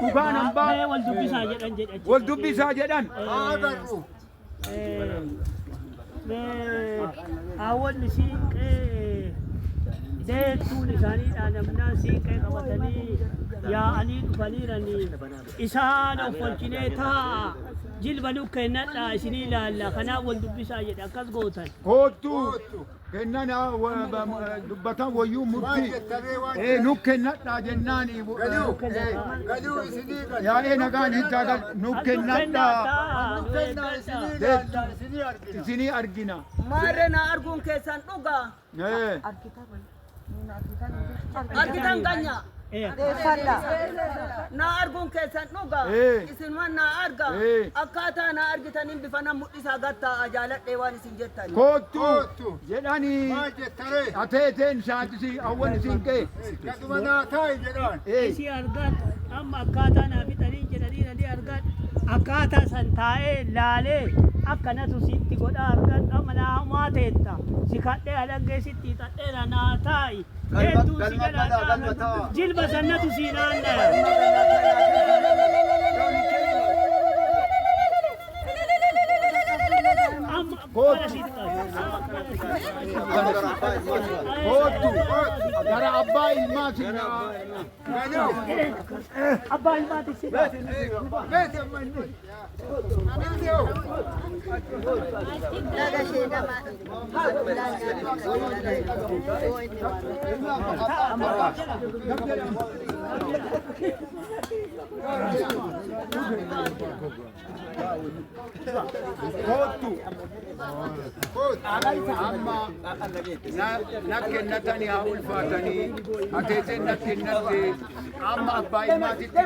dhugaan hambaa wal dubbisaa jedhan awwalli siiqee deettuun isaaniidha namnaan siiqee qabatanii yaa'anii dhufaniiranii isaan offolchinee taa'a jilba nu kennadhaa isinii ilaalla kanaaf wal dubbisaa jedhe akkas gootan koottuu kennana dubbatan wayyuu murtii nu kennadhaa jennaan yaa'ee nagaan hiddaagal nu kennadhaa isinii argina maarree na arguun keessan dhugaa argitan ganya na arguun keessan dhugaa isinuma na arga akkaataa na argitaniin bifa na mul'isaa gattaa jaaladhee waan isin jettan koottuu jedhanii ateeteen shaatisi awwan isin qee gaduma naa taa'i jedhaan isi argat amma akkaataa naa fixanii jedhanii nani argat akkaataa san taa'ee laalee akkanatu sitti godha argat amma naa maa teetta si kadhee alangee sitti hixadheera naa taa'i hedduu si jedha jilba sannatu si naanna gara abbaa ilmaati abbaa ilmaati si amma nakkennatanii haa ulfaatanii ateeseen nakkennatti amma abbaa ilmaatitti